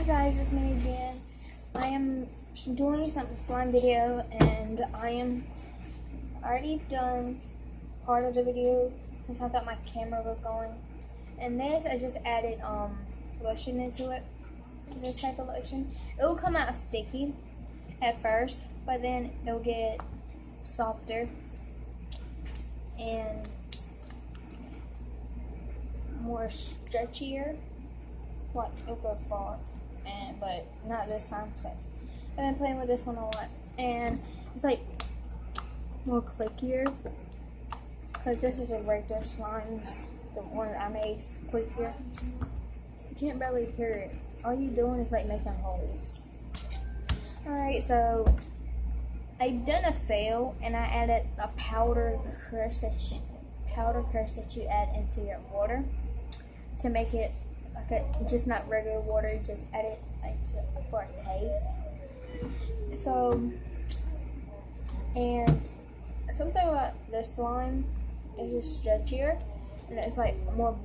guys, it's me again. I am doing some slime video and I am already done part of the video since I thought my camera was going. And this I just added lotion into it. This type of lotion. It will come out sticky at first, but then it'll get softer and more stretchier. Watch, it'll go far, but not this time since I've been playing with this one a lot, and it's like more clickier because this is a regular slime. The one I made is clickier. You can't barely hear it. All you're doing is like making holes. Alright, so I've done a fail and I added a powder crush that you add into your water to make it like just not regular water, just add it for a taste. So, and something about this slime is just stretchier and it's like more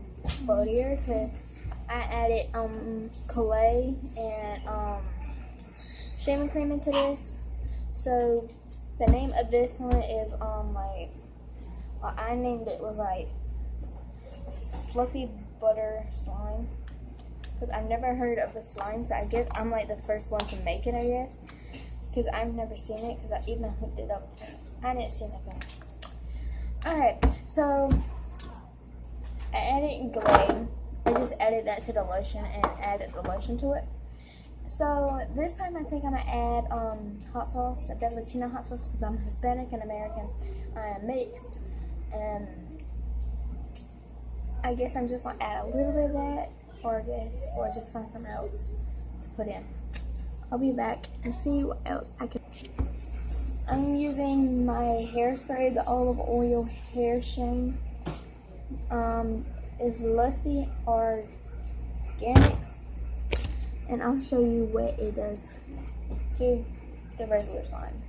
buttier because I added clay and shaving cream into this. So the name of this one is I named it was like fluffy butter slime because I've never heard of the slime, so I guess I'm like the first one to make it, I guess, because I've never seen it because I even hooked it up. I didn't see nothing. Alright, so I added Glade. I just added that to the lotion and added the lotion to it. So this time I think I'm gonna add hot sauce, a Latina hot sauce, because I'm Hispanic and American. I am mixed, and I guess I'm just gonna add a little bit of that, or just find something else to put in. I'll be back and see what else I can. I'm using my hairspray, the olive oil hair sheen. Is Lusty Organics, and I'll show you what it does to the regular slime.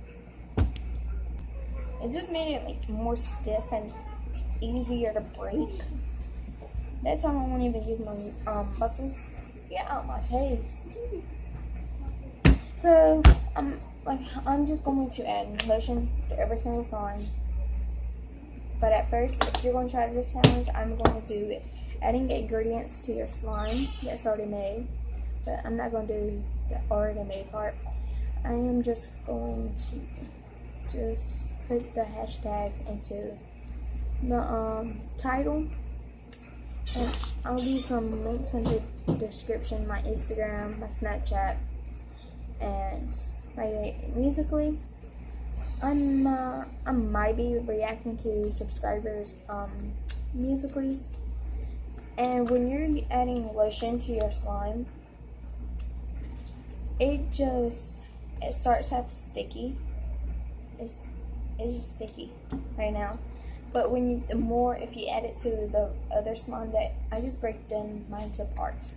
It just made it like more stiff and easier to break. That time I won't even use my muscles. Get out my face. So I'm just going to add lotion to every single slime. But at first, if you're going to try this challenge, I'm going to do it. Adding ingredients to your slime that's already made. But I'm not going to do the already made part. I am just going to put the hashtag into the title. And I'll leave some links in the description, my Instagram, my Snapchat, and my Musical.ly. I might be reacting to subscribers' Musical.lys. And when you're adding lotion to your slime, it starts out sticky. It's just sticky right now. But if you add it to the other slime that I just break down mine to parts.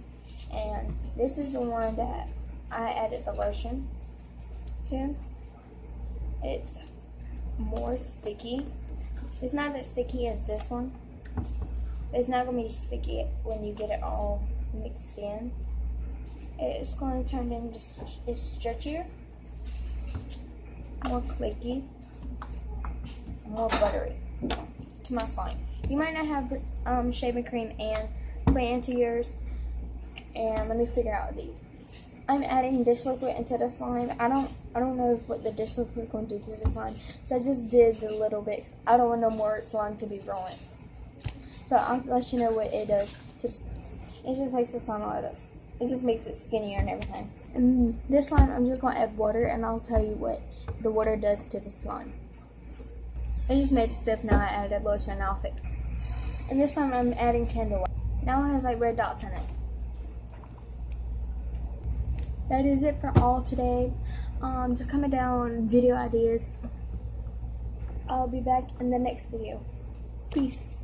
And this is the one that I added the lotion to. It's more sticky. It's not as sticky as this one. It's not going to be sticky when you get it all mixed in. It's going to turn into stretchier, more clicky, more buttery to my slime. You might not have shaving cream and clay into yours. And let me figure out these. I'm adding dish liquid into the slime. I don't know what the dish liquid is going to do to the slime, so I just did a little bit. I don't want no more slime to be ruined. So I'll let you know what it does. It just makes the slime like this. It just makes it skinnier and everything. And this slime, I'm just going to add water, and I'll tell you what the water does to the slime. I just made it stiff. Now I added lotion, and I'll fix it. And this time I'm adding candle wax. Now it has like red dots in it. That is it for all today. Just comment down video ideas. I'll be back in the next video. Peace.